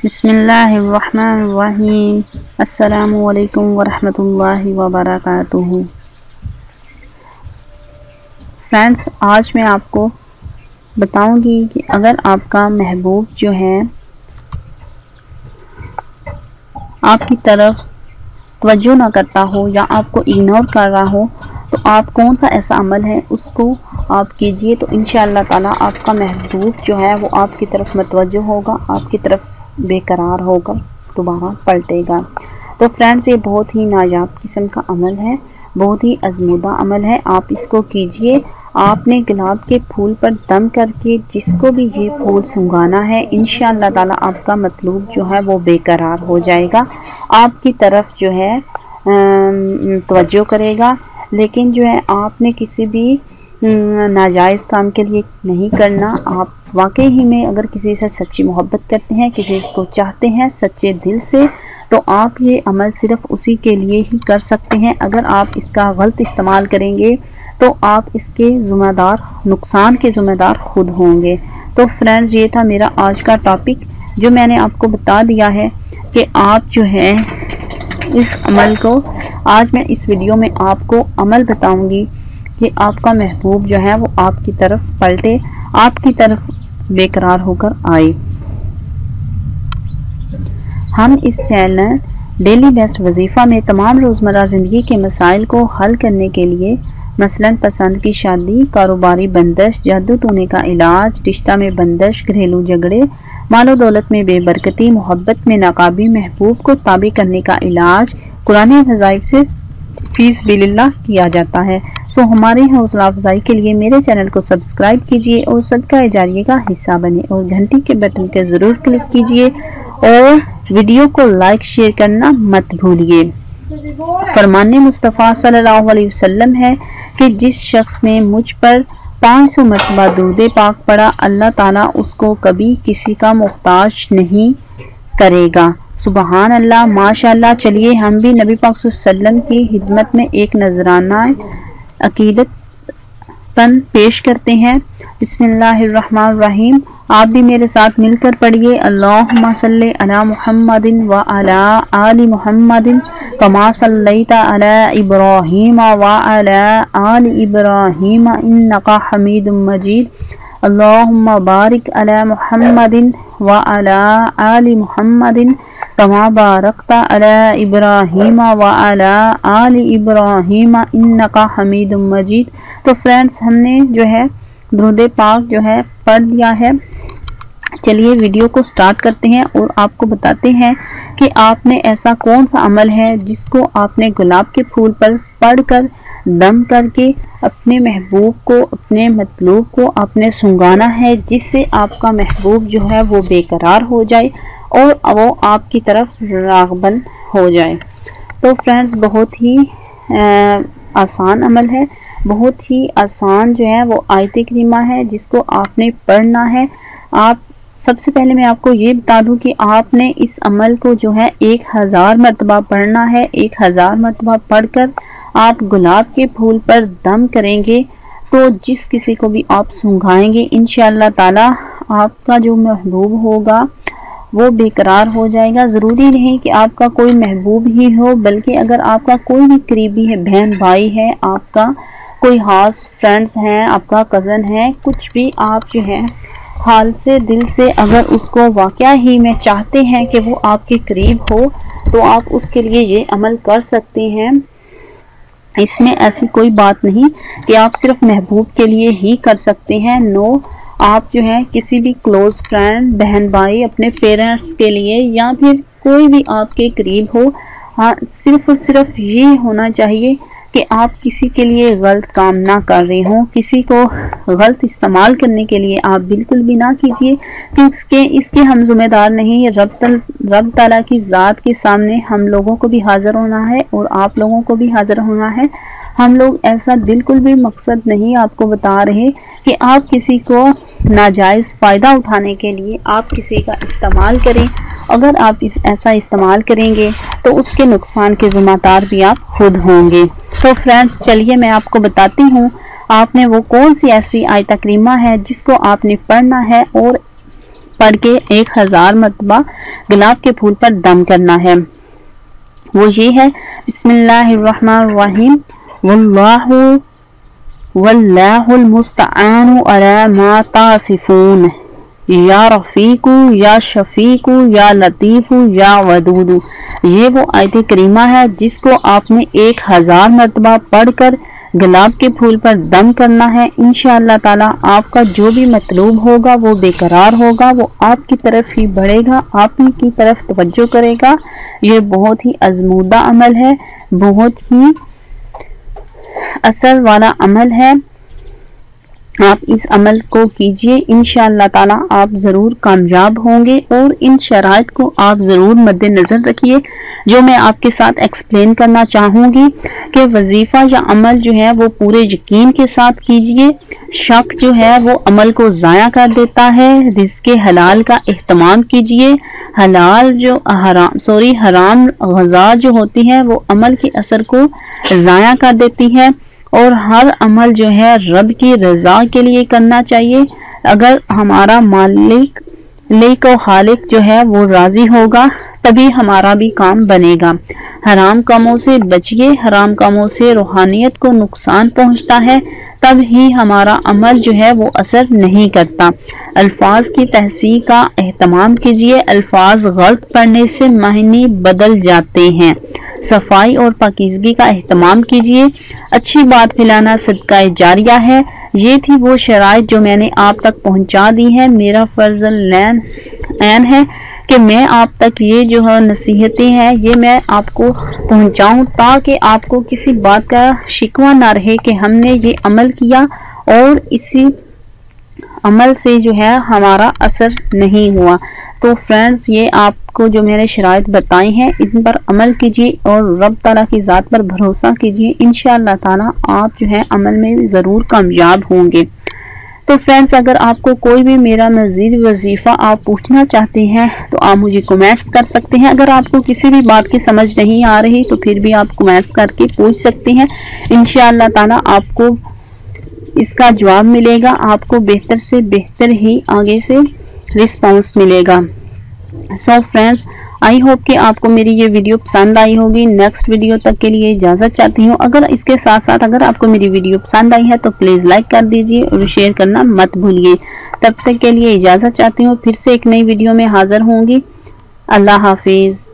بسم اللہ الرحمن الرحیم۔ السلام علیکم ورحمۃ اللہ وبرکاتہ۔ فرینڈس، آج میں آپ کو بتاؤں گی کہ اگر آپ کا محبوب جو ہے آپ کی طرف توجہ نہ کرتا ہو یا آپ کو اگنور کر رہا ہو تو آپ کون سا ایسا عمل ہے اس کو آپ کیجئے تو انشاءاللہ تعالیٰ آپ کا محبوب جو ہے وہ آپ کی طرف متوجہ ہوگا، آپ کی طرف بے قرار ہوگا، دوبارہ پلٹے گا۔ تو فرینڈز، یہ بہت ہی نایاب قسم کا عمل ہے، بہت ہی آزمودہ عمل ہے، آپ اس کو کیجئے۔ آپ نے گلاب کے پھول پر دم کر کے جس کو بھی یہ پھول سنگانا ہے، انشاءاللہ تعالیٰ آپ کا مطلوب جو ہے وہ بے قرار ہو جائے گا، آپ کی طرف جو ہے توجہ کرے گا۔ لیکن جو ہے آپ نے کسی بھی ناجائز کام کے لیے نہیں کرنا۔ آپ واقعی ہی میں اگر کسی سے سچی محبت کرتے ہیں، کسی کو چاہتے ہیں سچے دل سے، تو آپ یہ عمل صرف اسی کے لیے ہی کر سکتے ہیں۔ اگر آپ اس کا غلط استعمال کریں گے تو آپ اس کے ذمہ دار، نقصان کے ذمہ دار خود ہوں گے۔ تو فرینڈز، یہ تھا میرا آج کا ٹاپک جو میں نے آپ کو بتا دیا ہے کہ آپ جو ہے اس عمل کو، آج میں اس ویڈیو میں آپ کو عمل بتاؤں گی کہ آپ کا محبوب جو ہے وہ آپ کی طرف پلٹے، آپ کی طرف بے قرار ہو کر آئے۔ ہم اس چینل ڈیلی بیسٹ وظیفہ میں تمام روزمرہ زندگی کے مسائل کو حل کرنے کے لیے، مثلاً پسند کی شادی، کاروباری بندش، جادو ٹونے کا علاج، رشتہ میں بندش، گھریلو جھگڑے، مال و دولت میں بے برکتی، محبت میں ناکامی، محبوب کو تابع کرنے کا علاج قرآن وظائف سے فی سبیل اللہ کیا جاتا ہے۔ سو ہماری حوصلہ افزائی کے لیے میرے چینل کو سبسکرائب کیجئے اور صدقہ جاریہ کا حصہ بنے، اور گھنٹی کے بٹن کے ضرور کلک کیجئے اور ویڈیو کو لائک شیئر کرنا مت بھولیے۔ فرمان مصطفیٰ صلی اللہ علیہ وسلم ہے کہ جس شخص نے مجھ پر 500 مرتبہ درود پاک پڑھا، اللہ تعالیٰ اس کو کبھی کسی کا محتاج نہیں کرے گا۔ سبحان اللہ، ماشاءاللہ۔ چلیے ہم بھی نبی پاک صلی اللہ علیہ وسلم کی خدمت میں ایک نذرانہ عقیدت پن پیش کرتے ہیں۔ بسم اللہ الرحمن الرحیم۔ آپ بھی میرے ساتھ مل کر پڑھیے۔ اللہم صلی علی محمد وعلی آل محمد کما صلیت علی ابراہیم وعلی آل ابراہیم انکا حمید مجید۔ اللہم بارک علی محمد وعلی آل محمد کما بارکت علی ابراہیم وعلی آل ابراہیم انکا حمید مجید۔ تو فرینڈز، ہم نے جو ہے درود پاک جو ہے پڑھ لیا ہے۔ چلیے ویڈیو کو سٹارٹ کرتے ہیں اور آپ کو بتاتے ہیں کہ آپ نے ایسا کون سا عمل ہے جس کو آپ نے گلاب کے پھول پر پڑھ کر دم کر کے اپنے محبوب کو، اپنے مطلوب کو آپ نے سنگانا ہے، جس سے آپ کا محبوب جو ہے وہ بے قرار ہو جائے اور وہ آپ کی طرف راغبن ہو جائے۔ تو فرینڈز، بہت ہی آسان عمل ہے، بہت ہی آسان جو ہے وہ آیت کریمہ ہے جس کو آپ نے پڑھنا ہے۔ آپ سب سے پہلے میں آپ کو یہ بتا دوں کہ آپ نے اس عمل کو جو ہے 1000 مرتبہ پڑھنا ہے۔ 1000 مرتبہ پڑھ کر آپ گلاب کے پھول پر دم کریں گے تو جس کسی کو بھی آپ سنگھائیں گے، انشاءاللہ تعالی آپ کا جو محبوب ہوگا وہ بے قرار ہو جائے گا۔ ضروری نہیں کہ آپ کا کوئی محبوب ہی ہو، بلکہ اگر آپ کا کوئی بھی قریبی ہے، بہن بھائی ہے، آپ کا کوئی خاص فرینڈز ہیں، آپ کا کزن ہے، کچھ بھی آپ جو ہے حال سے دل سے اگر اس کو واقعہ ہی میں چاہتے ہیں کہ وہ آپ کے قریب ہو تو آپ اس کے لیے یہ عمل کر سکتے ہیں۔ اس میں ایسی کوئی بات نہیں کہ آپ صرف محبوب کے لیے ہی کر سکتے ہیں، نو، آپ جو ہے کسی بھی کلوز فرینڈ، بہن بھائی، اپنے پیرنٹس کے لیے یا پھر کوئی بھی آپ کے قریب ہو، صرف اور صرف یہ ہونا چاہیے کہ آپ کسی کے لیے غلط کام نہ کر رہے ہوں، کسی کو غلط استعمال کرنے کے لیے آپ بالکل بھی نہ کیجیے، کیونکہ اس کے ہم ذمہ دار نہیں۔ رب تعالیٰ کی ذات کے سامنے ہم لوگوں کو بھی حاضر ہونا ہے اور آپ لوگوں کو بھی حاضر ہونا ہے۔ ہم لوگ ایسا بالکل بھی مقصد نہیں آپ کو بتا رہے کہ آپ کسی کو ناجائز فائدہ اٹھانے کے لیے آپ کسی کا استعمال کریں۔ اگر آپ ایسا استعمال کریں گے تو اس کے نقصان کے ذمہ دار بھی آپ خود ہوں گے۔ تو فرینڈز، چلیے میں آپ کو بتاتی ہوں آپ نے وہ کون سی ایسی آیت کریمہ ہے جس کو آپ نے پڑھنا ہے اور پڑھ کے 1000 مرتبہ گلاب کے پھول پر دم کرنا ہے۔ وہ یہ ہے بسم اللہ الرحمن الرحیم واللہ المستعان علی ما تصفون یا رفیق یا شفیق یا لطیف یا ودود۔ یہ وہ آیت کریمہ ہے جس کو آپ نے 1000 مرتبہ پڑھ کر گلاب کے پھول پر دم کرنا ہے۔ انشاءاللہ تعالی آپ کا جو بھی مطلوب ہوگا وہ بے قرار ہوگا، وہ آپ کی طرف ہی بڑھے گا، آپ کی طرف توجہ کرے گا۔ یہ بہت ہی آزمودہ عمل ہے، بہت ہی اثر والا عمل ہے۔ آپ اس عمل کو کیجئے، انشاءاللہ تعالی آپ ضرور کامیاب ہوں گے، اور ان شرائط کو آپ ضرور مد نظر رکھیے جو میں آپ کے ساتھ ایکسپلین کرنا چاہوں گی کہ وظیفہ یا عمل جو ہے وہ پورے یقین کے ساتھ کیجئے۔ شک جو ہے وہ عمل کو ضائع کر دیتا ہے۔ رزق حلال کا اہتمام کیجئے۔ حرام غذا جو ہوتی ہے وہ عمل کے اثر کو ضائع کر دیتی ہے، اور ہر عمل جو ہے رب کی رضا کے لیے کرنا چاہیے۔ اگر ہمارا مالک و خالق جو ہے وہ راضی ہوگا تبھی ہمارا بھی کام بنے گا۔ حرام کاموں سے بچیے، حرام کاموں سے روحانیت کو نقصان پہنچتا ہے، تب ہی ہمارا عمل جو ہے وہ اثر نہیں کرتا۔ الفاظ کی تحصیل کا اہتمام کیجیے، الفاظ غلط پڑھنے سے معنی بدل جاتے ہیں۔ صفائی اور پاکیزگی کا اہتمام کیجیے۔ اچھی بات پھیلانا صدقہ جاریہ ہے۔ یہ تھی وہ شرائط جو میں نے آپ تک پہنچا دی ہے۔ میرا فرض عین ہے کہ میں آپ تک یہ جو ہے نصیحتیں ہیں یہ میں آپ کو پہنچاؤں، تاکہ آپ کو کسی بات کا شکوہ نہ رہے کہ ہم نے یہ عمل کیا اور اسی عمل سے جو ہے ہمارا اثر نہیں ہوا۔ تو فرینڈز، یہ آپ کو جو میں نے شرائط بتائی ہیں ان پر عمل کیجیے اور رب تعالیٰ کی ذات پر بھروسہ کیجیے۔ انشاءاللہ تعالیٰ آپ جو ہے عمل میں ضرور کامیاب ہوں گے۔ تو فرینڈز، اگر آپ کو کوئی بھی میرا مزید وظیفہ آپ پوچھنا چاہتے ہیں تو آپ مجھے کمنٹس کر سکتے ہیں۔ اگر آپ کو کسی بھی بات کی سمجھ نہیں آ رہی تو پھر بھی آپ کمنٹس کر کے پوچھ سکتے ہیں۔ انشاءاللہ تعالیٰ آپ کو اس کا جواب ملے گا، آپ کو بہتر سے بہتر ہی آگے سے رسپانس ملے گا۔ سو فرینڈز، آئی ہوپ کہ آپ کو میری یہ ویڈیو پسند آئی ہوگی۔ نیکسٹ ویڈیو تک کے لیے اجازت چاہتی ہوں۔ اگر اس کے ساتھ ساتھ اگر آپ کو میری ویڈیو پسند آئی ہے تو پلیز لائک کر دیجیے اور شیئر کرنا مت بھولیے۔ تب تک کے لیے اجازت چاہتی ہوں، پھر سے ایک نئی ویڈیو میں حاضر ہوں گی۔ اللہ حافظ۔